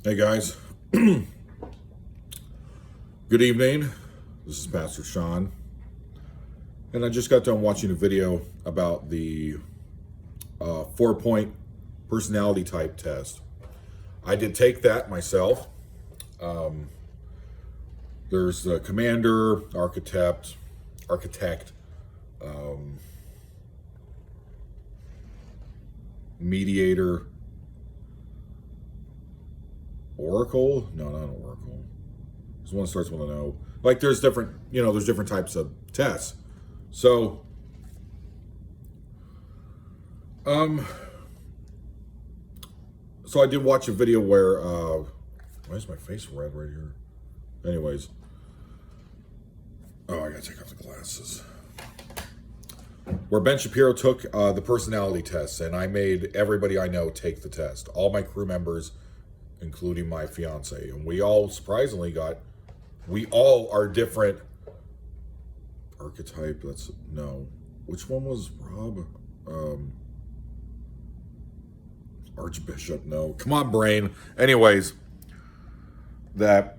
Hey guys, good evening. This is Pastor Sean, and I just got done watching a video about the 4-point personality type test. I did take that myself. There's the commander, architect, mediator, oracle. No, not an oracle. There's one that starts with an O. Like there's different, there's different types of tests. So, um, so I did watch a video where, why is my face red right here? Anyways, oh, I gotta take off the glasses. Where Ben Shapiro took the personality test, and I made everybody I know take the test. All my crew members, including my fiance, and we all surprisingly we all are different archetype. Which one was Rob? Archbishop, no. Come on, brain. Anyways, that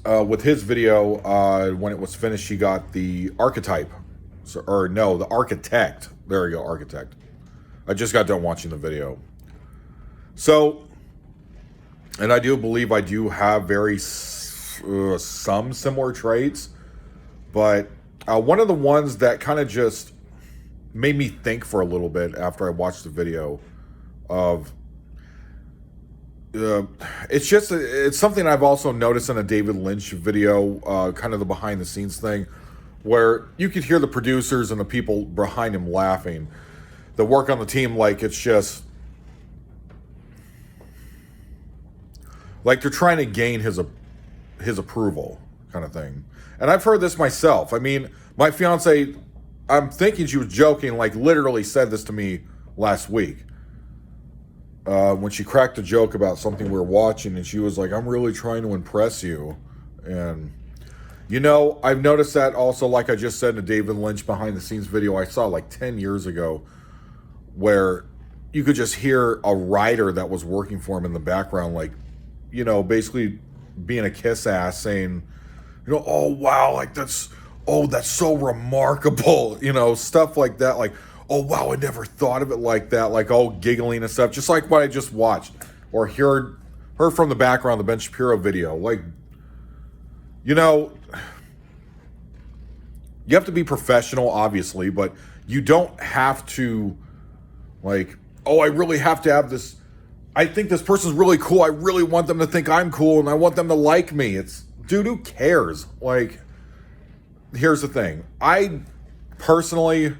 with his video, when it was finished, he got the archetype. The architect. There you go, architect. I just got done watching the video. So, and I do believe I do have some similar traits, but one of the ones that kind of just made me think for a little bit after I watched the video of it's something I've also noticed in a David Lynch video, kind of the behind the scenes thing, where you could hear the producers and the people behind him laughing, the work on the team, like it's just like they're trying to gain his approval kind of thing. And I've heard this myself. I mean, my fiance, I'm thinking she was joking, like literally said this to me last week. When she cracked a joke about something we were watching, and she was like, I'm really trying to impress you. And, I've noticed that also, like I just said in a David Lynch behind the scenes video I saw like 10 years ago, where you could just hear a writer that was working for him in the background, like, basically being a kiss ass saying, oh, wow, like that's so remarkable, stuff like that. Like, oh, wow, I never thought of it like that. Like, all giggling and stuff, just like what I just watched or heard from the background, the Ben Shapiro video. Like, you have to be professional, obviously, but you don't have to, like, oh, I really have to have this. I think this person's really cool. I really want them to think I'm cool, and I want them to like me. It's, dude, who cares? Like, here's the thing. I personally,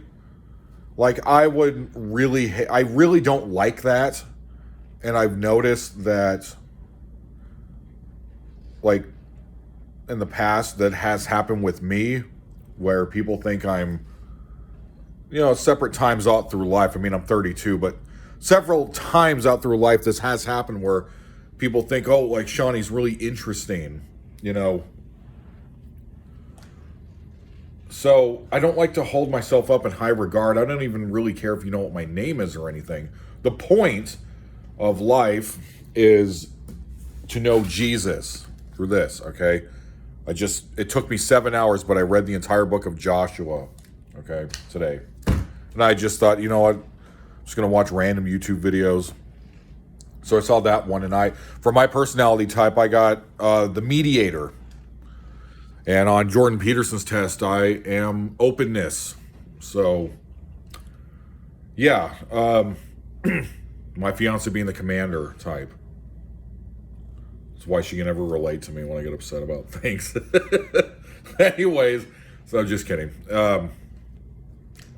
like, I really don't like that. And I've noticed that, like, in the past, that has happened with me, where people think I'm, separate times out through life. I mean, I'm 32, but several times out through life, this has happened where people think, oh, like, Shawnee's really interesting, So I don't like to hold myself up in high regard. I don't even really care if you know what my name is or anything. The point of life is to know Jesus through this, okay? It took me 7 hours, but I read the entire book of Joshua, okay, today. And I just thought, you know what? I'm just going to watch random YouTube videos. So I saw that one, and for my personality type, I got the mediator. And on Jordan Peterson's test, I am openness. So, yeah. My fiance being the commander type. That's why she can never relate to me when I get upset about things. Anyways, so I'm just kidding.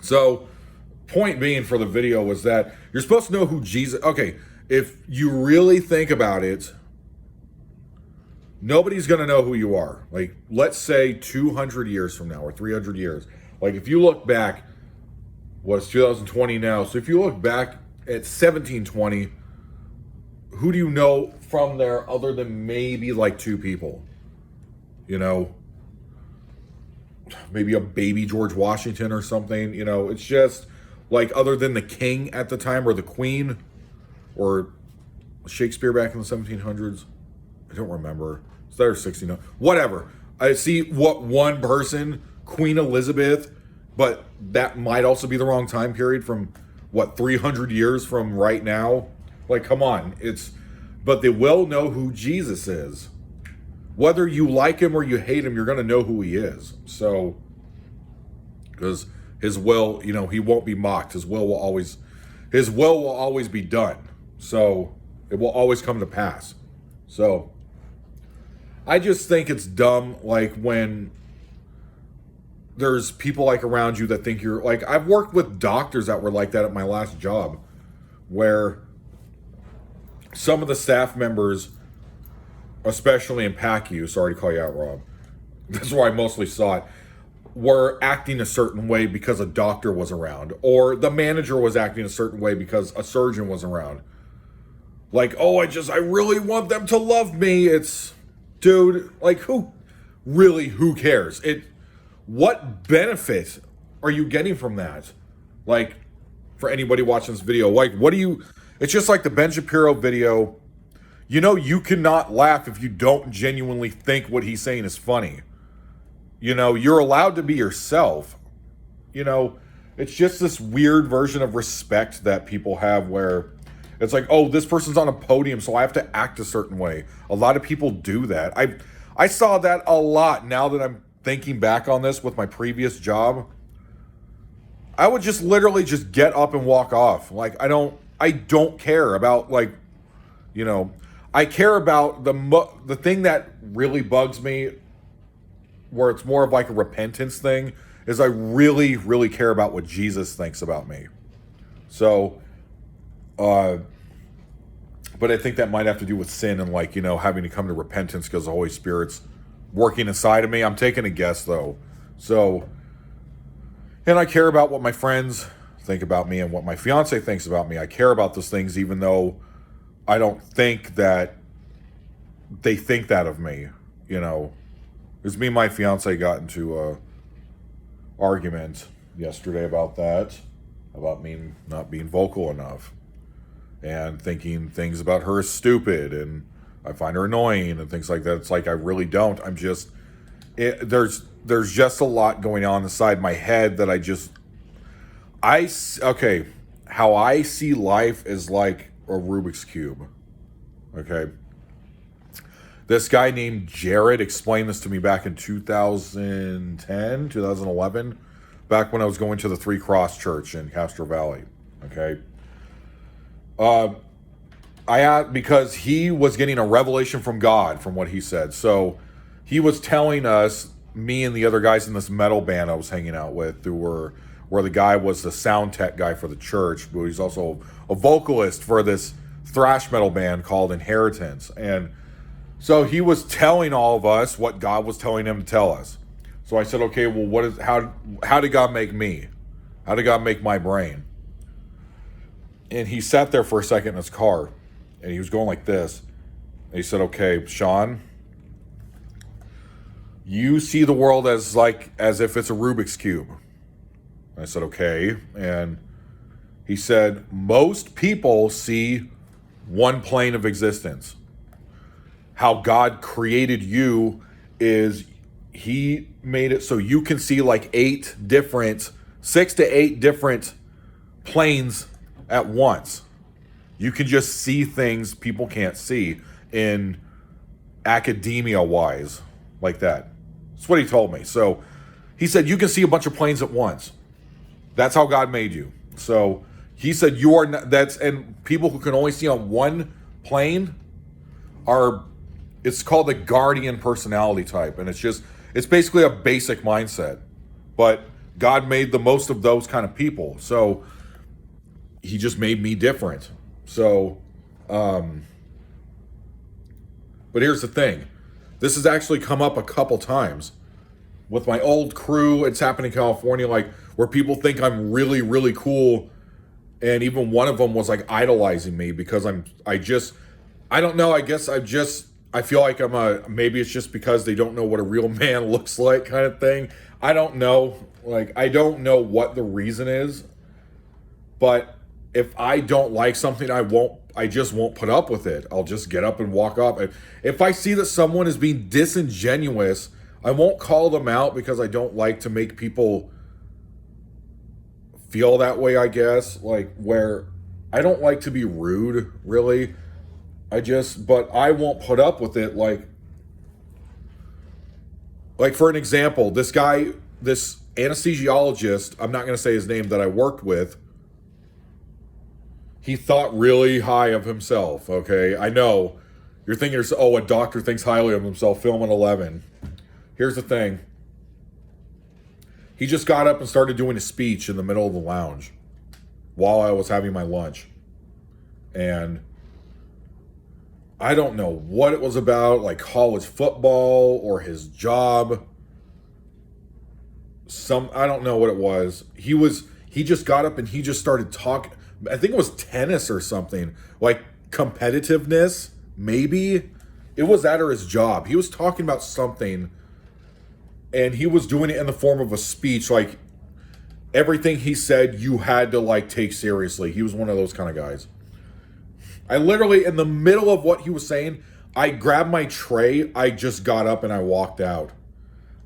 So, point being for the video was that you're supposed to know who Jesus... Okay, if you really think about it, nobody's going to know who you are. Like, let's say 200 years from now or 300 years. Like, if you look back, it's 2020 now. So if you look back at 1720, who do you know from there other than maybe like two people? Maybe a baby George Washington or something. It's just like, other than the king at the time or the queen or Shakespeare back in the 1700s? I don't remember. It's there 16. Whatever. I see what one person, Queen Elizabeth, but that might also be the wrong time period from what 300 years from right now. Like, come on. But they will know who Jesus is. Whether you like him or you hate him, you're going to know who he is. So, because his will, he won't be mocked. His will will always be done. So, it will always come to pass. So, I just think it's dumb, like, when there's people, like, around you that think you're, like, I've worked with doctors that were like that at my last job, where some of the staff members, especially in PACU, sorry to call you out, Rob, that's where I mostly saw it, were acting a certain way because a doctor was around, or the manager was acting a certain way because a surgeon was around. Like, oh, I really want them to love me. It's, dude, like, who cares? What benefit are you getting from that? Like, for anybody watching this video, like, it's just like the Ben Shapiro video. You cannot laugh if you don't genuinely think what he's saying is funny. You're allowed to be yourself. It's just this weird version of respect that people have where it's like, oh, this person's on a podium, so I have to act a certain way. A lot of people do that. I saw that a lot now that I'm thinking back on this with my previous job. I would just literally just get up and walk off. Like, I don't care about, like, I care about the thing that really bugs me, where it's more of like a repentance thing, is I really, really care about what Jesus thinks about me. So, but I think that might have to do with sin and, like, having to come to repentance because the Holy Spirit's working inside of me. I'm taking a guess, though. So, and I care about what my friends think about me and what my fiance thinks about me. I care about those things, even though I don't think that they think that of me, Because me and my fiance got into a argument yesterday about that, about me not being vocal enough and thinking things about her is stupid and I find her annoying and things like that. It's like, I really don't. There's just a lot going on inside my head that how I see life is like a Rubik's Cube. Okay. This guy named Jared explained this to me back in 2010, 2011, back when I was going to the Three Cross Church in Castro Valley. Okay. Because he was getting a revelation from God from what he said. So he was telling us, me and the other guys in this metal band I was hanging out with, where the guy was the sound tech guy for the church, but he's also a vocalist for this thrash metal band called Inheritance. And so he was telling all of us what God was telling him to tell us. So I said, okay, well, how did God make me? How did God make my brain? And he sat there for a second in his car, and he was going like this. And he said, okay, Sean, you see the world as if it's a Rubik's Cube. And I said, okay. And he said, most people see one plane of existence. How God created you is he made it so you can see like 6 to 8 different planes at once. You can just see things people can't see in academia wise, like that. That's what he told me. So he said, you can see a bunch of planes at once. That's how God made you. So he said, you are not, and people who can only see on one plane it's called the guardian personality type. And it's basically a basic mindset, but God made the most of those kind of people. So he just made me different. So, but here's the thing. This has actually come up a couple times with my old crew. It's happened in California, like where people think I'm really, really cool. And even one of them was like idolizing me because I don't know. I feel like maybe it's just because they don't know what a real man looks like kind of thing. I don't know. Like, I don't know what the reason is, but if I don't like something, I won't I just won't put up with it. I'll just get up and walk off. And if I see that someone is being disingenuous, I won't call them out because I don't like to make people feel that way, I guess. Like, where I don't like to be rude, really. But I won't put up with it. Like for an example, this guy, this anesthesiologist, I'm not going to say his name, that I worked with, he thought really high of himself, okay? I know. You're thinking, a doctor thinks highly of himself, film at 11. Here's the thing. He just got up and started doing a speech in the middle of the lounge while I was having my lunch. And I don't know what it was about, like college football or his job. I don't know what it was. He just got up and he just started talking. I think it was tennis or something, like competitiveness, maybe. It was that or his job. He was talking about something, and he was doing it in the form of a speech. Like, everything he said, you had to, like, take seriously. He was one of those kind of guys. I literally, in the middle of what he was saying, I grabbed my tray, I just got up and I walked out.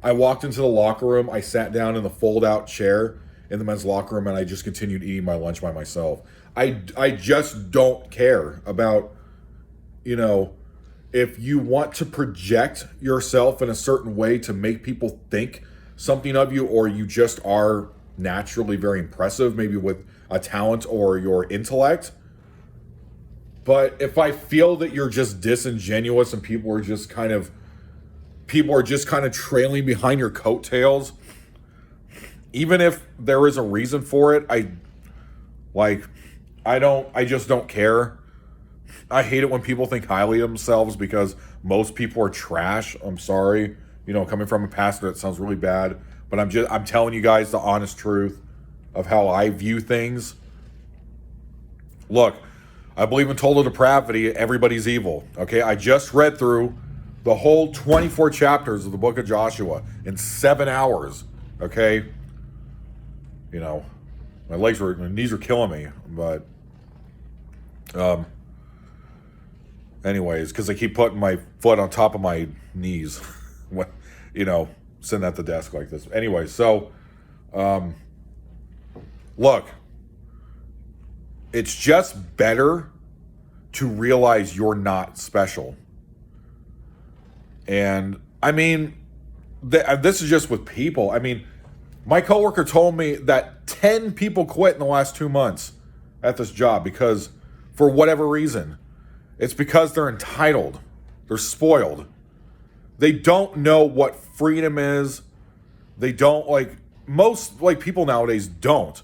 I walked into the locker room, I sat down in the fold-out chair in the men's locker room, and I just continued eating my lunch by myself. I just don't care about, if you want to project yourself in a certain way to make people think something of you, or you just are naturally very impressive, maybe with a talent or your intellect. But if I feel that you're just disingenuous and people are just kind of trailing behind your coattails, even if there is a reason for it, I just don't care. I hate it when people think highly of themselves because most people are trash. I'm sorry. Coming from a pastor, that sounds really bad, but I'm telling you guys the honest truth of how I view things. Look, I believe in total depravity. Everybody's evil. Okay, I just read through the whole 24 chapters of the book of Joshua in 7 hours. Okay, my knees are killing me, but anyways, because I keep putting my foot on top of my knees, sitting at the desk like this. Anyway, so look, it's just better to realize you're not special. And I mean, this is just with people. I mean, my coworker told me that 10 people quit in the last 2 months at this job because, for whatever reason, it's because they're entitled. They're spoiled. They don't know what freedom is. They don't, most people nowadays don't.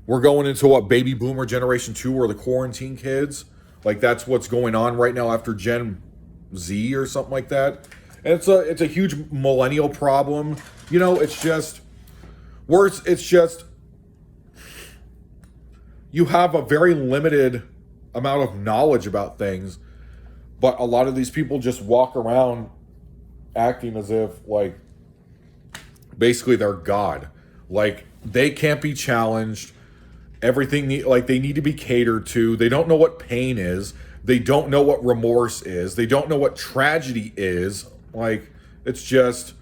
We're going into what, baby boomer generation 2 or the quarantine kids. That's what's going on right now after Gen Z or something like that. And it's a huge millennial problem. It's just worse. It's just you have a very limited amount of knowledge about things, but a lot of these people just walk around acting as if basically they're God. They can't be challenged. Everything they need to be catered to. They don't know what pain is. They don't know what remorse is. They don't know what tragedy is. It's just,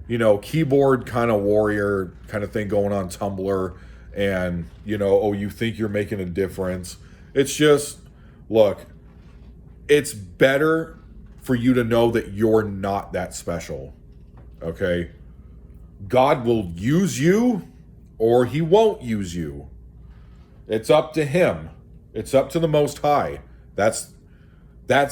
keyboard kind of warrior kind of thing going on Tumblr. And, you think you're making a difference. It's just, look, it's better for you to know that you're not that special. Okay? God will use you or he won't use you. It's up to him. It's up to the Most High. That's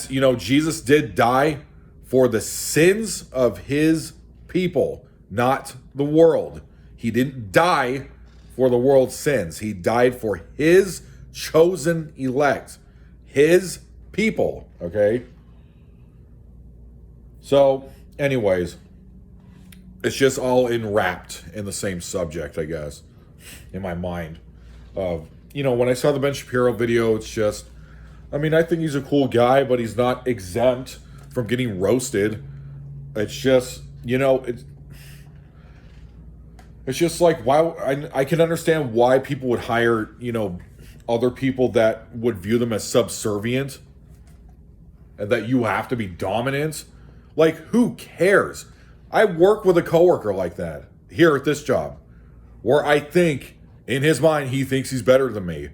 Jesus did die for the sins of his people, not the world. He didn't die for the world's sins. He died for his chosen elect, his people, okay? So, anyways, it's just all enwrapped in the same subject, I guess, in my mind. When I saw the Ben Shapiro video, it's just, I think he's a cool guy, but he's not exempt from getting roasted. It's just, it's just why I can understand why people would hire, other people that would view them as subservient and that you have to be dominant. Like, who cares? I work with a coworker like that here at this job, where I think in his mind he thinks he's better than me.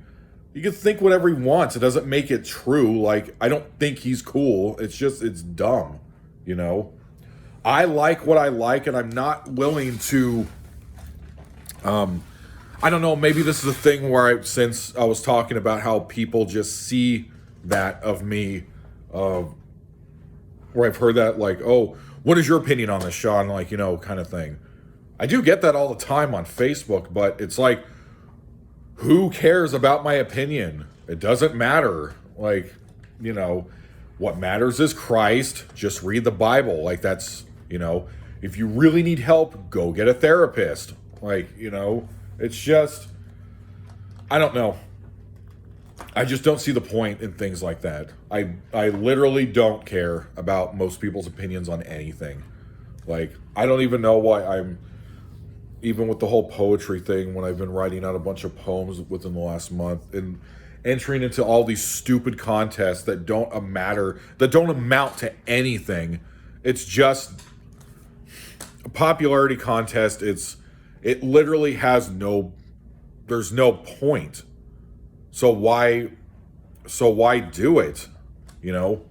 You can think whatever he wants. It doesn't make it true. Like, I don't think he's cool. It's just, it's dumb, you know? I like what I like, and I'm not willing to, I don't know, maybe this is a thing where since I was talking about how people just see that of me, where I've heard that, like, oh, what is your opinion on this, Sean? Like, you know, kind of thing. I do get that all the time on Facebook, but it's like, who cares about my opinion? It doesn't matter. Like, you know, what matters is Christ. Just read the Bible. Like, that's, you know, if you really need help, go get a therapist. Like, you know, it's just, I don't know. I just don't see the point in things like that. I literally don't care about most people's opinions on anything. Like, I don't even know why I'm, even with the whole poetry thing, when I've been writing out a bunch of poems within the last month and entering into all these stupid contests that don't amount to anything. It's just a popularity contest. It literally has there's no point. So why do it? You know?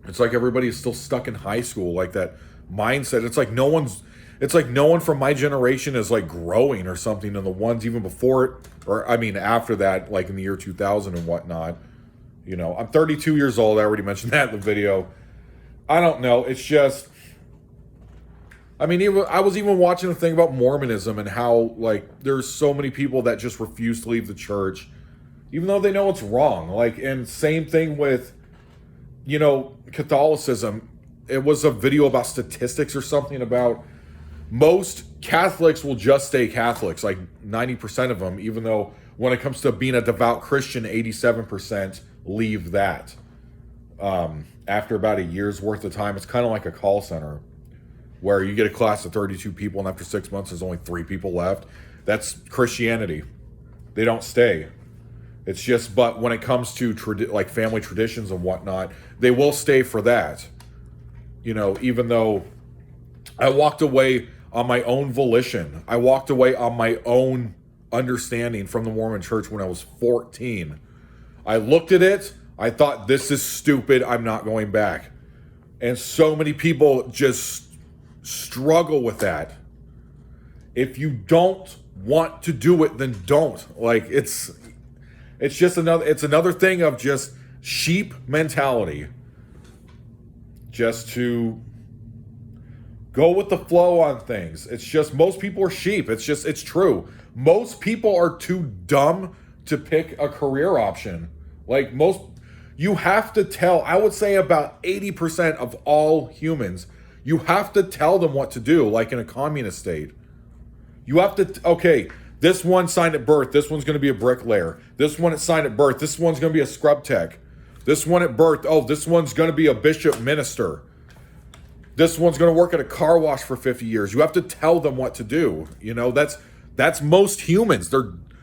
It's like everybody's still stuck in high school, like that mindset. It's like no one from my generation is like growing or something, and the ones even before it, or I mean after that, like in the year 2000 and whatnot. You know, I'm 32 years old. I already mentioned that in the video. I don't know. It's just, I mean, I was even watching a thing about Mormonism and how, like, there's so many people that just refuse to leave the church, even though they know it's wrong. Like, and same thing with, you know, Catholicism. It was a video about statistics or something about most Catholics will just stay Catholics, like 90% of them, even though when it comes to being a devout Christian, 87% leave that. After about a year's worth of time, it's kind of like a call center where you get a class of 32 people and after 6 months, there's only 3 people left. That's Christianity. They don't stay. It's just, but when it comes to like family traditions and whatnot, they will stay for that. You know, even though I walked away on my own volition. I walked away on my own understanding from the Mormon church when I was 14. I looked at it. I thought, this is stupid. I'm not going back. And so many people just struggle with that. If you don't want to do it, then don't. Like, it's just another thing of just sheep mentality. Just to go with the flow on things. It's just, most people are sheep. It's true. Most people are too dumb to pick a career option. Like, you have to tell, I would say about 80% of all humans, you have to tell them what to do, like in a communist state. You have to, okay, this one signed at birth, this one's going to be a bricklayer. This one at signed at birth, this one's going to be a scrub tech. This one at birth, oh, this one's going to be a bishop minister. This one's going to work at a car wash for 50 years. You have to tell them what to do. You know, that's most humans.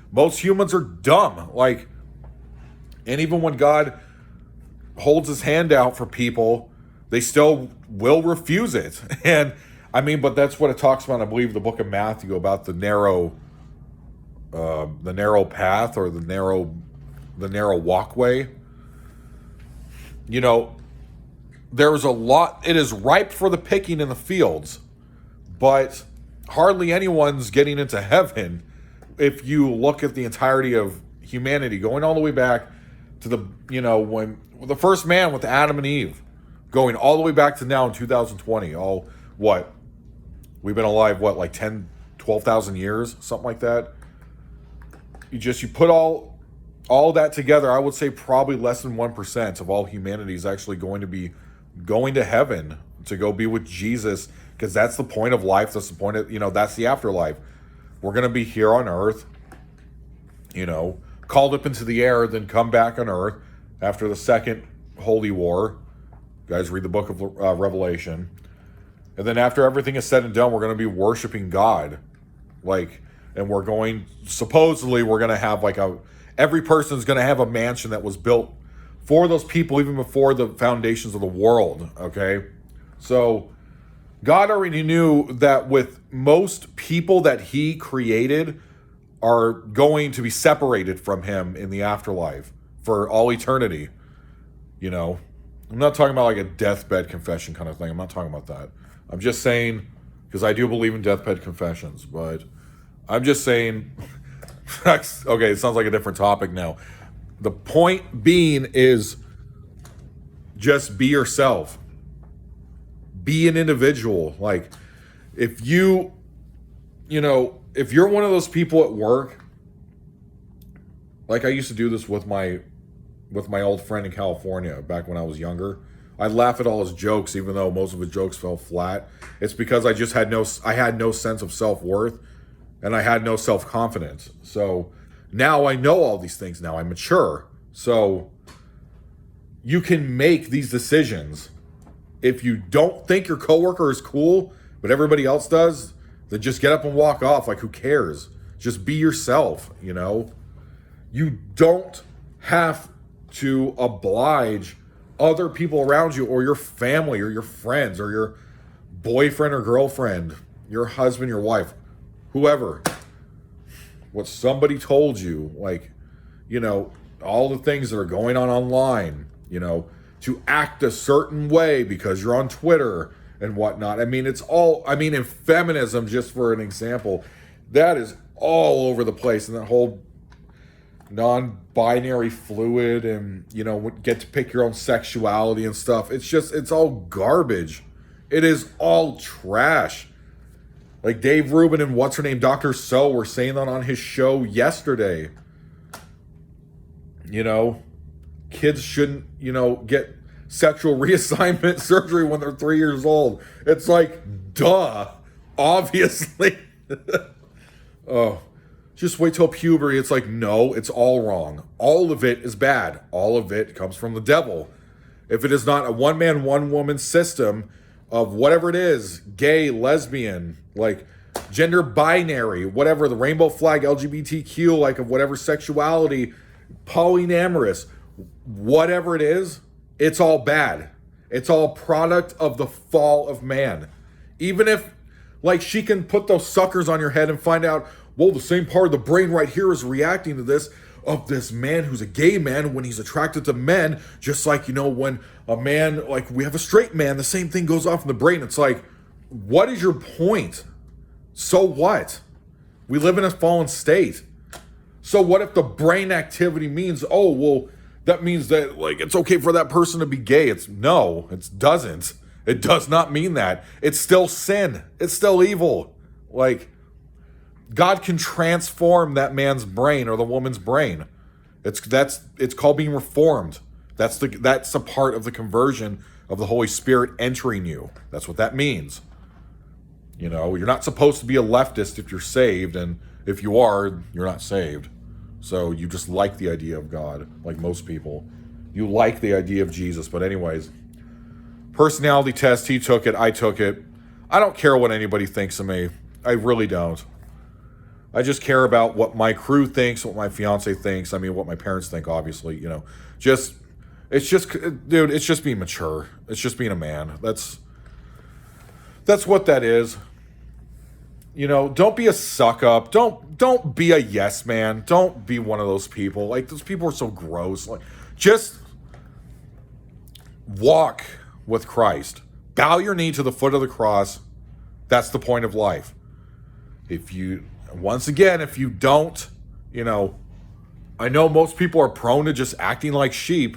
Most humans are dumb. Like, and even when God holds his hand out for people, they still will refuse it. And I mean, but that's what it talks about, I believe, the book of Matthew, about the narrow path, or the narrow walkway. You know, there's a lot, it is ripe for the picking in the fields, but hardly anyone's getting into heaven if you look at the entirety of humanity, going all the way back to the, you know, when the first man with Adam and Eve, going all the way back to now in 2020, we've been alive, like 10, 12,000 years, something like that. You put all that together, I would say probably less than 1% of all humanity is actually going to be going to heaven to go be with Jesus, because that's the point of life. That's the point of, you know, that's the afterlife. We're going to be here on earth, you know, called up into the air, then come back on earth after the second holy war. You guys read the book of Revelation. And then after everything is said and done, we're going to be worshiping God. Like, and supposedly we're going to have like every person's going to have a mansion that was built for those people even before the foundations of the world, okay? So God already knew that with most people that he created are going to be separated from him in the afterlife for all eternity. You know, I'm not talking about like a deathbed confession kind of thing. I'm not talking about that. I'm just saying, because I do believe in deathbed confessions, but I'm just saying, okay, it sounds like a different topic now. The point being is just be yourself. Be an individual. Like, if you're one of those people at work, like I used to do this with my old friend in California back when I was younger. I laugh at all his jokes, even though most of his jokes fell flat. It's because I just had no sense of self-worth, and I had no self-confidence. So now I know all these things now. I'm mature. So you can make these decisions. If you don't think your coworker is cool, but everybody else does, then just get up and walk off. Like, who cares? Just be yourself, you know? You don't have to oblige other people around you or your family or your friends or your boyfriend or girlfriend, your husband, your wife, whoever. What somebody told you, like, you know, all the things that are going on online, you know, to act a certain way because you're on Twitter and whatnot. I mean, in feminism, just for an example, that is all over the place. And that whole non-binary fluid and, you know, get to pick your own sexuality and stuff. It's all garbage. It is all trash. Like Dave Rubin and what's her name, Dr. So, were saying that on his show yesterday. You know, kids shouldn't, you know, get sexual reassignment surgery when they're 3 years old. It's like, duh, obviously. Oh, just wait till puberty. It's like, no, it's all wrong. All of it is bad. All of it comes from the devil. If it is not a one-man, one-woman system of whatever it is, gay, lesbian, like gender binary, whatever, the rainbow flag, LGBTQ, like of whatever sexuality, polyamorous, whatever it is, it's all bad. It's all product of the fall of man. Even if, like, she can put those suckers on your head and find out, well, the same part of the brain right here is reacting to this, of this man who's a gay man when he's attracted to men, just like, you know, when a man, like we have a straight man, the same thing goes off in the brain. It's like, what is your point? So what? We live in a fallen state. So what if the brain activity means, oh, well, that means that, like, it's okay for that person to be gay? No, it doesn't. It does not mean that. It's still sin. It's still evil. Like, God can transform that man's brain or the woman's brain. It's called being reformed. That's a part of the conversion of the Holy Spirit entering you. That's what that means. You know, you're not supposed to be a leftist if you're saved, and if you are, you're not saved. So you just like the idea of God, like most people. You like the idea of Jesus. But anyways, personality test, he took it, I took it. I don't care what anybody thinks of me. I really don't. I just care about what my crew thinks, what my fiance thinks. I mean, what my parents think, obviously, you know. It's just being mature. It's just being a man. That's what that is. You know, don't be a suck up. Don't be a yes man. Don't be one of those people. Like, those people are so gross. Like, just walk with Christ. Bow your knee to the foot of the cross. That's the point of life. If you don't, you know, I know most people are prone to just acting like sheep.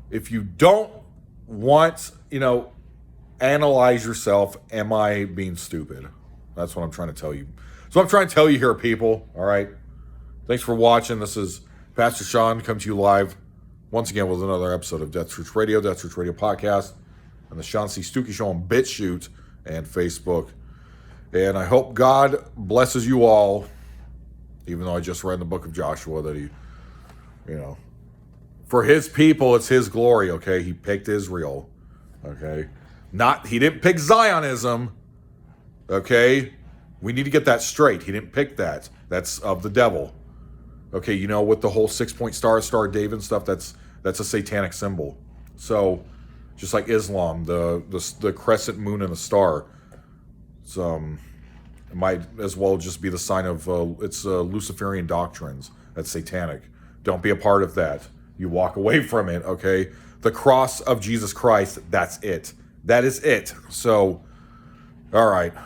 If you don't want, you know, analyze yourself, am I being stupid? That's what I'm trying to tell you. So I'm trying to tell you here, people, all right? Thanks for watching. This is Pastor Sean coming to you live once again with another episode of Death Truth Radio Podcast, and the Sean C. Stuckey Show on BitChute and Facebook. And I hope God blesses you all, even though I just read in the book of Joshua that he, you know, for his people, it's his glory, okay? He picked Israel, okay? He didn't pick Zionism, okay? We need to get that straight. He didn't pick that. That's of the devil. Okay, you know, with the whole 6-point star, Star of David stuff, that's a satanic symbol. So, just like Islam, the crescent moon and the star, it might as well just be the sign of it's Luciferian doctrines. That's satanic. Don't be a part of that. You walk away from it. Okay, the cross of Jesus Christ. That's it. That is it. So, all right.